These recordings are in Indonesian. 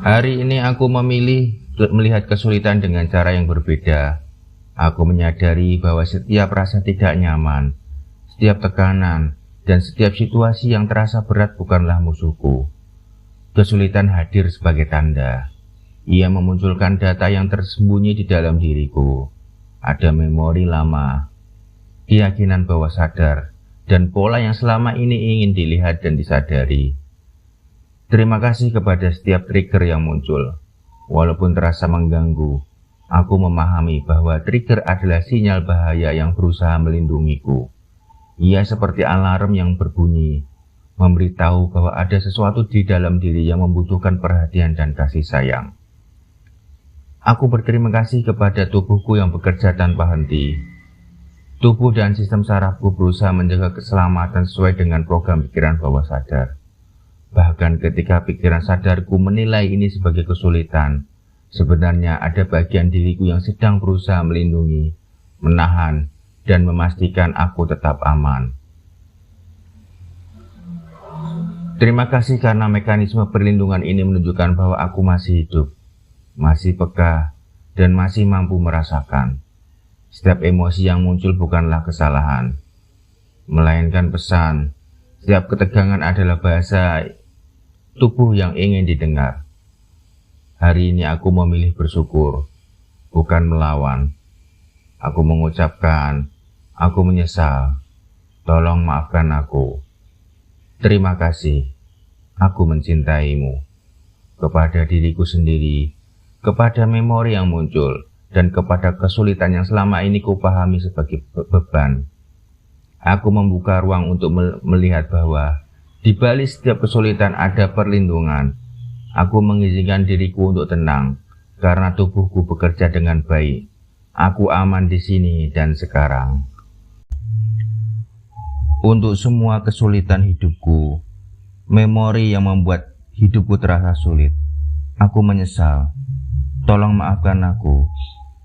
Hari ini aku memilih untuk melihat kesulitan dengan cara yang berbeda. Aku menyadari bahwa setiap rasa tidak nyaman, setiap tekanan, dan setiap situasi yang terasa berat bukanlah musuhku. Kesulitan hadir sebagai tanda. Ia memunculkan data yang tersembunyi di dalam diriku. Ada memori lama, keyakinan bawah sadar, dan pola yang selama ini ingin dilihat dan disadari. Terima kasih kepada setiap trigger yang muncul. Walaupun terasa mengganggu, aku memahami bahwa trigger adalah sinyal bahaya yang berusaha melindungiku. Ia seperti alarm yang berbunyi, memberitahu bahwa ada sesuatu di dalam diri yang membutuhkan perhatian dan kasih sayang. Aku berterima kasih kepada tubuhku yang bekerja tanpa henti. Tubuh dan sistem sarafku berusaha menjaga keselamatan sesuai dengan program pikiran bawah sadar. Bahkan ketika pikiran sadarku menilai ini sebagai kesulitan, sebenarnya ada bagian diriku yang sedang berusaha melindungi, menahan, dan memastikan aku tetap aman. Terima kasih karena mekanisme perlindungan ini menunjukkan bahwa aku masih hidup, masih peka, dan masih mampu merasakan. Setiap emosi yang muncul bukanlah kesalahan, melainkan pesan. Setiap ketegangan adalah bahasa tubuh yang ingin didengar. Hari ini aku memilih bersyukur, bukan melawan. Aku mengucapkan, aku menyesal, tolong maafkan aku. Terima kasih, aku mencintaimu. Kepada diriku sendiri, kepada memori yang muncul, dan kepada kesulitan yang selama ini kupahami sebagai beban. Aku membuka ruang untuk melihat bahwa di balik setiap kesulitan ada perlindungan. Aku mengizinkan diriku untuk tenang, karena tubuhku bekerja dengan baik. Aku aman di sini dan sekarang. Untuk semua kesulitan hidupku, memori yang membuat hidupku terasa sulit, aku menyesal. Tolong maafkan aku.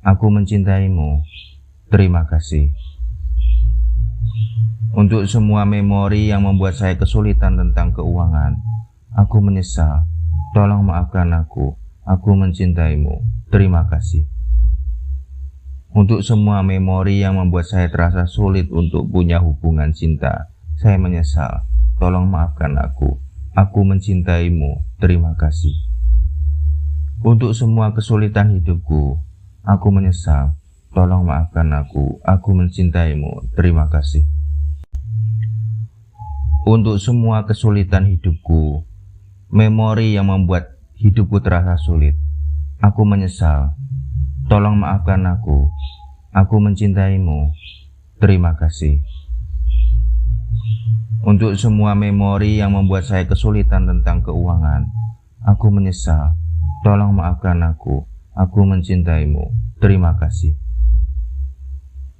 Aku mencintaimu. Terima kasih. Untuk semua memori yang membuat saya kesulitan tentang keuangan, aku menyesal. Tolong maafkan aku. Aku mencintaimu. Terima kasih. Untuk semua memori yang membuat saya terasa sulit untuk punya hubungan cinta, saya menyesal. Tolong maafkan aku. Aku mencintaimu. Terima kasih. Untuk semua kesulitan hidupku, aku menyesal. Tolong maafkan aku. Aku mencintaimu. Terima kasih. Untuk semua kesulitan hidupku, memori yang membuat hidupku terasa sulit, aku menyesal. Tolong maafkan aku. Aku mencintaimu. Terima kasih. Untuk semua memori yang membuat saya kesulitan tentang keuangan, aku menyesal. Tolong maafkan aku. Aku mencintaimu. Terima kasih.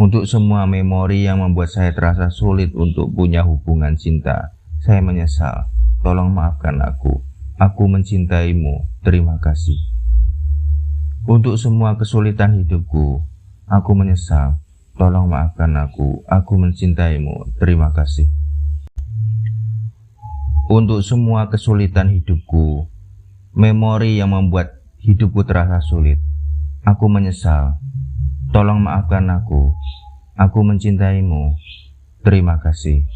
Untuk semua memori yang membuat saya terasa sulit untuk punya hubungan cinta, saya menyesal. Tolong maafkan aku. Aku mencintaimu. Terima kasih. Untuk semua kesulitan hidupku, aku menyesal. Tolong maafkan aku. Aku mencintaimu. Terima kasih. Untuk semua kesulitan hidupku, memori yang membuat hidupku terasa sulit, aku menyesal. Tolong maafkan aku. Aku mencintaimu. Terima kasih.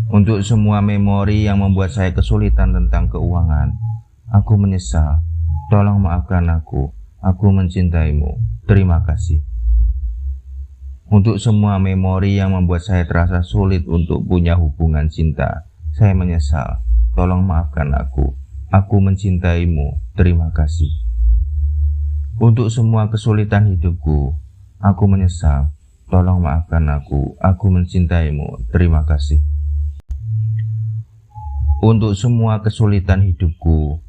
Untuk semua memori yang membuat saya kesulitan tentang keuangan, aku menyesal. Tolong maafkan aku. Aku mencintaimu. Terima kasih. Untuk semua memori yang membuat saya terasa sulit untuk punya hubungan cinta, saya menyesal. Tolong maafkan aku. Aku mencintaimu. Terima kasih. Untuk semua kesulitan hidupku, aku menyesal. Tolong maafkan aku. Aku mencintaimu. Terima kasih. Untuk semua kesulitan hidupku,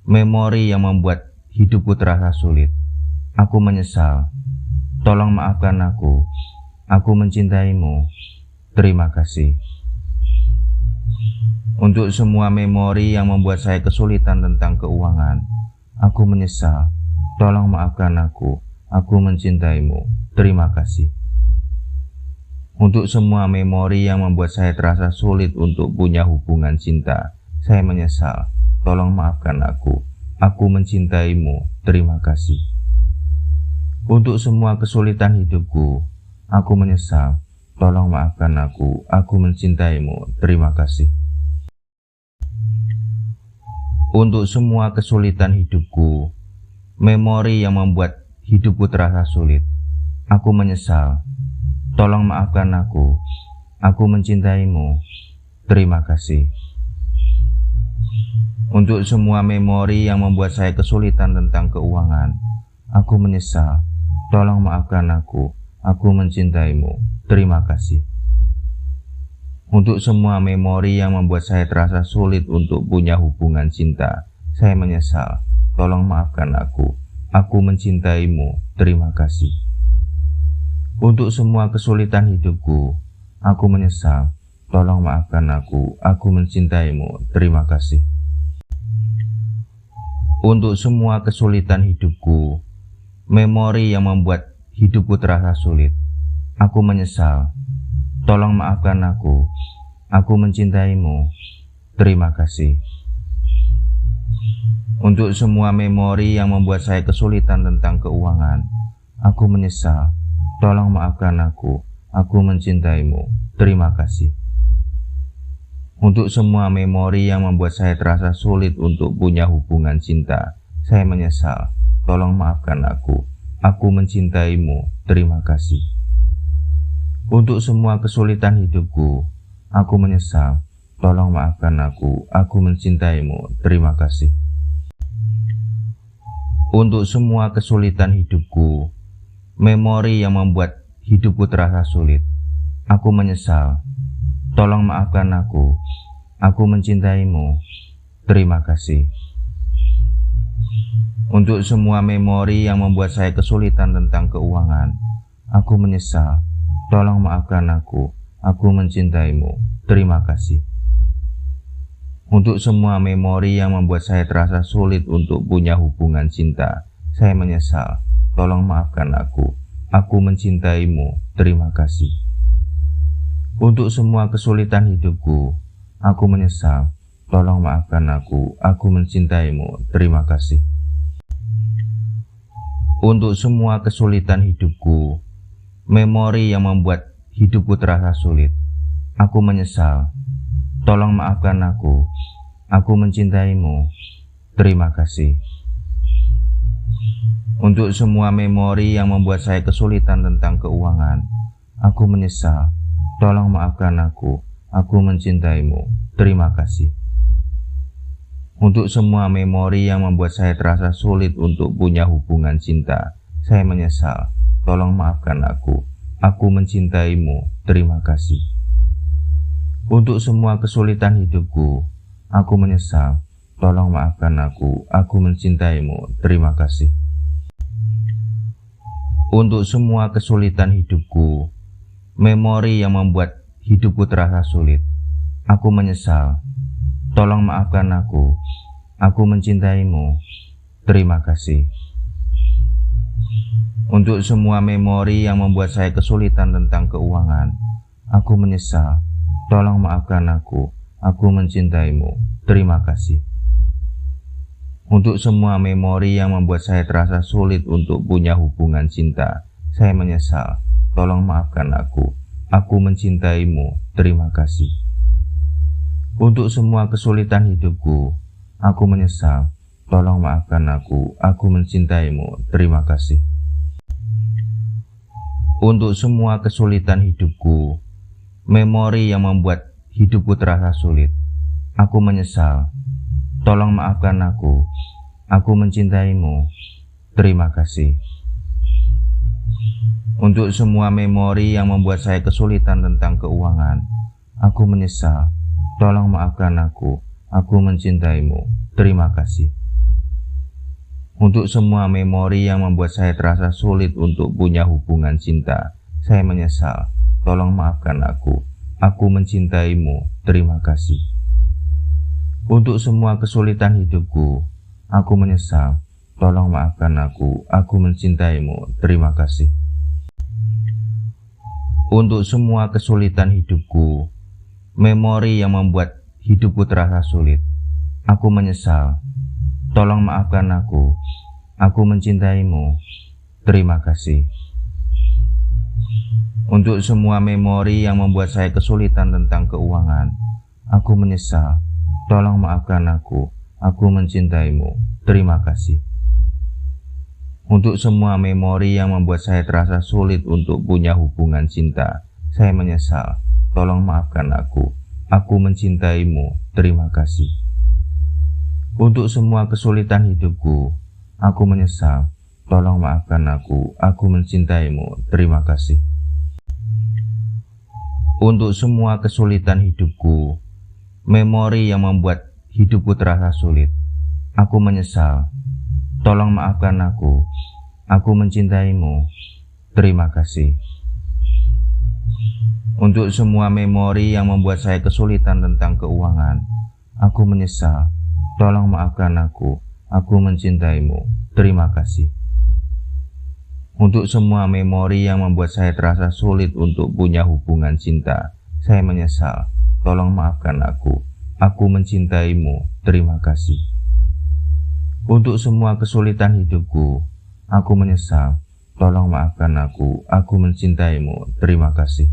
memori yang membuat hidupku terasa sulit, aku menyesal. Tolong maafkan aku. Aku mencintaimu. Terima kasih. Untuk semua memori yang membuat saya kesulitan tentang keuangan, aku menyesal. Tolong maafkan aku. Aku mencintaimu. Terima kasih. Untuk semua memori yang membuat saya terasa sulit untuk punya hubungan cinta, saya menyesal. tolong maafkan aku. Aku mencintaimu, terima kasih. Untuk semua kesulitan hidupku, aku menyesal. Tolong maafkan aku mencintaimu, terima kasih. Untuk semua kesulitan hidupku, memori yang membuat hidupku terasa sulit, aku menyesal. Tolong maafkan aku mencintaimu, terima kasih. Untuk semua memori yang membuat saya kesulitan tentang keuangan, aku menyesal. Tolong maafkan aku mencintaimu, terima kasih. Untuk semua memori yang membuat saya terasa sulit untuk punya hubungan cinta, saya menyesal. Tolong maafkan aku mencintaimu, terima kasih. Untuk semua kesulitan hidupku, aku menyesal. Tolong maafkan aku mencintaimu, terima kasih. Untuk semua kesulitan hidupku, memori yang membuat hidupku terasa sulit, aku menyesal. Tolong maafkan aku mencintaimu, terima kasih. Untuk semua memori yang membuat saya kesulitan tentang keuangan, aku menyesal. Tolong maafkan aku mencintaimu, terima kasih. Untuk semua memori yang membuat saya terasa sulit untuk punya hubungan cinta, saya menyesal. Tolong maafkan aku mencintaimu, terima kasih. Untuk semua kesulitan hidupku, aku menyesal. Tolong maafkan aku mencintaimu, terima kasih. Untuk semua kesulitan hidupku, memori yang membuat hidupku terasa sulit, aku menyesal. Tolong maafkan aku mencintaimu, terima kasih. Untuk semua memori yang membuat saya kesulitan tentang keuangan, aku menyesal. Tolong maafkan aku mencintaimu, terima kasih. Untuk semua memori yang membuat saya terasa sulit untuk punya hubungan cinta, saya menyesal. Tolong maafkan aku mencintaimu, terima kasih. Untuk semua kesulitan hidupku, aku menyesal. Tolong maafkan aku mencintaimu, terima kasih. Untuk semua kesulitan hidupku, memori yang membuat hidupku terasa sulit, aku menyesal. Tolong maafkan aku mencintaimu, terima kasih. Untuk semua memori yang membuat saya kesulitan tentang keuangan, aku menyesal. Tolong maafkan aku mencintaimu, terima kasih. Untuk semua memori yang membuat saya terasa sulit untuk punya hubungan cinta, saya menyesal. Tolong maafkan aku mencintaimu, terima kasih. Untuk semua kesulitan hidupku, aku menyesal. Tolong maafkan aku mencintaimu, terima kasih. Untuk semua kesulitan hidupku, memori yang membuat hidupku terasa sulit, aku menyesal. Tolong maafkan aku mencintaimu, terima kasih. Untuk semua memori yang membuat saya kesulitan tentang keuangan, aku menyesal. Tolong maafkan aku mencintaimu, terima kasih. Untuk semua memori yang membuat saya terasa sulit untuk punya hubungan cinta, saya menyesal. Tolong maafkan aku mencintaimu, terima kasih. Untuk semua kesulitan hidupku, aku menyesal. Tolong maafkan aku mencintaimu, terima kasih. Untuk semua kesulitan hidupku, memori yang membuat hidupku terasa sulit, aku menyesal. Tolong maafkan aku mencintaimu, terima kasih. Untuk semua memori yang membuat saya kesulitan tentang keuangan, aku menyesal. Tolong maafkan aku mencintaimu, terima kasih. Untuk semua memori yang membuat saya terasa sulit untuk punya hubungan cinta, saya menyesal. Tolong maafkan aku mencintaimu, terima kasih. Untuk semua kesulitan hidupku, aku menyesal. Tolong maafkan aku mencintaimu, terima kasih. Untuk semua kesulitan hidupku, memori yang membuat hidupku terasa sulit, Aku menyesal. Tolong maafkan aku. Aku mencintaimu. Terima kasih. Untuk semua memori yang membuat saya kesulitan tentang keuangan, aku menyesal. Tolong maafkan aku. Aku mencintaimu. Terima kasih. Untuk semua memori yang membuat saya terasa sulit untuk punya hubungan cinta, saya menyesal. Tolong maafkan aku. Aku mencintaimu. Terima kasih. Untuk semua kesulitan hidupku, aku menyesal. Tolong maafkan aku. Aku mencintaimu. Terima kasih. Untuk semua kesulitan hidupku, memori yang membuat hidupku terasa sulit, aku menyesal. Tolong maafkan aku. Aku mencintaimu. Terima kasih. Untuk semua memori yang membuat saya kesulitan tentang keuangan, aku menyesal. Tolong maafkan aku. Aku mencintaimu. Terima kasih. Untuk semua memori yang membuat saya terasa sulit untuk punya hubungan cinta, saya menyesal. Tolong maafkan aku. Aku mencintaimu. Terima kasih. Untuk semua kesulitan hidupku, aku menyesal. Tolong maafkan aku. Aku mencintaimu. Terima kasih.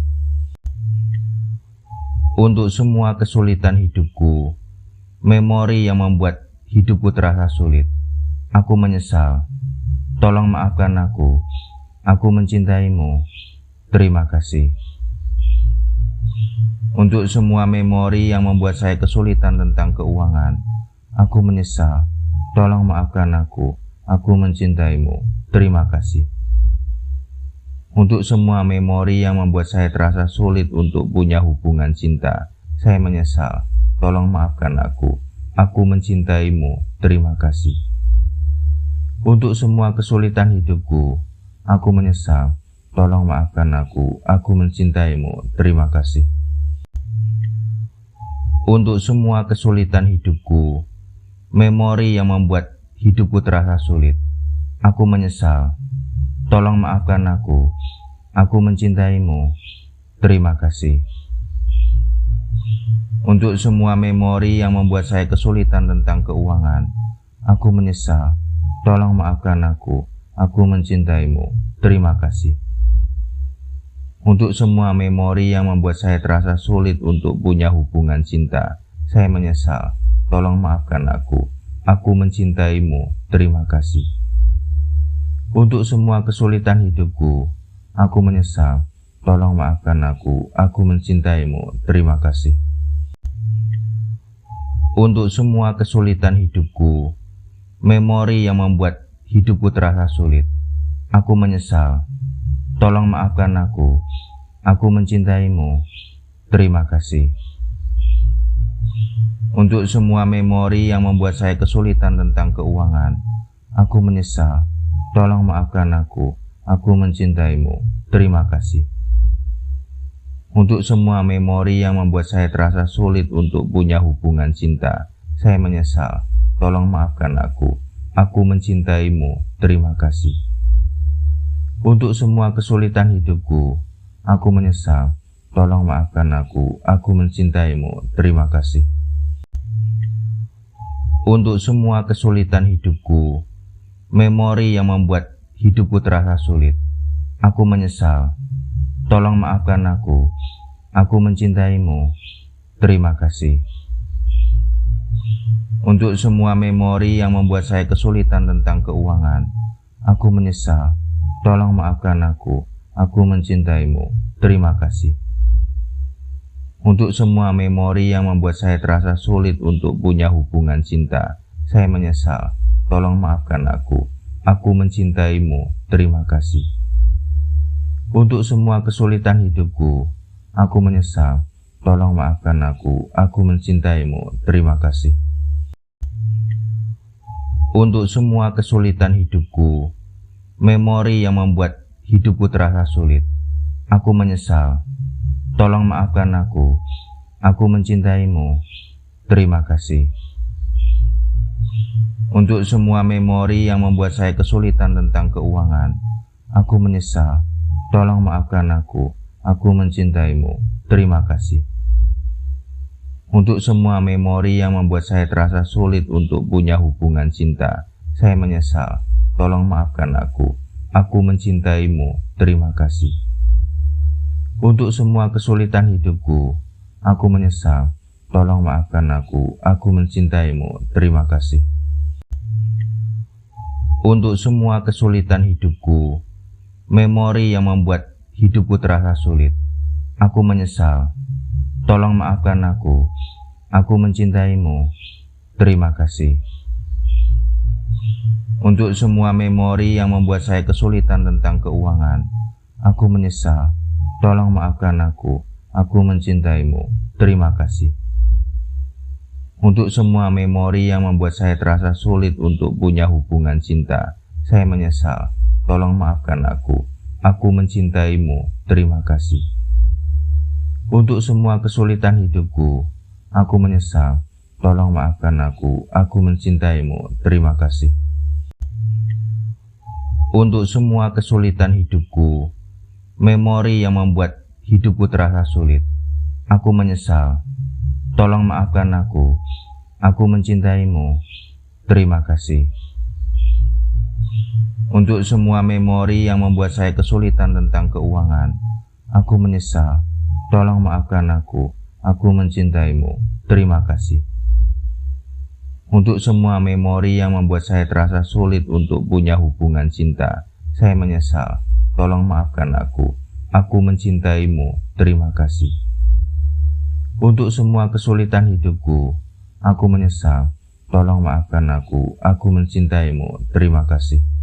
Untuk semua kesulitan hidupku, memori yang membuat hidupku terasa sulit, aku menyesal. Tolong maafkan aku. Aku mencintaimu. Terima kasih. Untuk semua memori yang membuat saya kesulitan tentang keuangan, aku menyesal. Tolong maafkan aku. Aku mencintaimu. Terima kasih. Untuk semua memori yang membuat saya terasa sulit untuk punya hubungan cinta, saya menyesal. Tolong maafkan aku. Aku mencintaimu. Terima kasih. Untuk semua kesulitan hidupku, aku menyesal. Tolong maafkan aku. Aku mencintaimu. Terima kasih. Untuk semua kesulitan hidupku, memori yang membuat hidupku terasa sulit, aku menyesal. Tolong maafkan aku. Aku mencintaimu. Terima kasih. Untuk semua memori yang membuat saya kesulitan tentang keuangan, aku menyesal. Tolong maafkan aku. Aku mencintaimu. Terima kasih. Untuk semua memori yang membuat saya terasa sulit untuk punya hubungan cinta, saya menyesal. Tolong maafkan aku. Aku mencintaimu. Terima kasih. Untuk semua kesulitan hidupku, aku menyesal. Tolong maafkan aku. Aku mencintaimu. Terima kasih. Untuk semua kesulitan hidupku, memori yang membuat hidupku terasa sulit, aku menyesal. Tolong maafkan aku. Aku mencintaimu. Terima kasih. Untuk semua memori yang membuat saya kesulitan tentang keuangan, aku menyesal. Tolong maafkan aku. Aku mencintaimu. Terima kasih. Untuk semua memori yang membuat saya terasa sulit untuk punya hubungan cinta, saya menyesal. Tolong maafkan aku. Aku mencintaimu. Terima kasih. Untuk semua kesulitan hidupku, aku menyesal. Tolong maafkan aku. Aku mencintaimu. Terima kasih. Untuk semua kesulitan hidupku, memori yang membuat hidupku terasa sulit, aku menyesal. Tolong maafkan aku. Aku mencintaimu. Terima kasih. Untuk semua memori yang membuat saya kesulitan tentang keuangan, aku menyesal. Tolong maafkan aku. Aku mencintaimu. Terima kasih. Untuk semua memori yang membuat saya terasa sulit untuk punya hubungan cinta, saya menyesal. Tolong maafkan aku. Aku mencintaimu. Terima kasih. Untuk semua kesulitan hidupku, aku menyesal. Tolong maafkan aku. Aku mencintaimu. Terima kasih. Untuk semua kesulitan hidupku, memori yang membuat hidupku terasa sulit, aku menyesal. Tolong maafkan aku. Aku mencintaimu. Terima kasih. Untuk semua memori yang membuat saya kesulitan tentang keuangan, aku menyesal. Tolong maafkan aku. Aku mencintaimu. Terima kasih. Untuk semua memori yang membuat saya terasa sulit untuk punya hubungan cinta, saya menyesal. Tolong maafkan aku. Aku mencintaimu. Terima kasih. Untuk semua kesulitan hidupku, aku menyesal. Tolong maafkan aku. Aku mencintaimu. Terima kasih. Untuk semua kesulitan hidupku, memori yang membuat hidupku terasa sulit, aku menyesal. Tolong maafkan aku. Aku mencintaimu. Terima kasih. Untuk semua memori yang membuat saya kesulitan tentang keuangan, aku menyesal. Tolong maafkan aku. Aku mencintaimu. Terima kasih. Untuk semua memori yang membuat saya terasa sulit untuk punya hubungan cinta, saya menyesal. Tolong maafkan aku. Aku mencintaimu. Terima kasih. Untuk semua kesulitan hidupku, aku menyesal. Tolong maafkan aku. Aku mencintaimu. Terima kasih. Untuk semua kesulitan hidupku, memori yang membuat hidupku terasa sulit, aku menyesal. Tolong maafkan aku. Aku mencintaimu. Terima kasih. Untuk semua memori yang membuat saya kesulitan tentang keuangan, aku menyesal. Tolong maafkan aku. Aku mencintaimu. Terima kasih. Untuk semua memori yang membuat saya terasa sulit untuk punya hubungan cinta, saya menyesal. Tolong maafkan aku. Aku mencintaimu. Terima kasih. Untuk semua kesulitan hidupku, aku menyesal. Tolong maafkan aku. Aku mencintaimu. Terima kasih.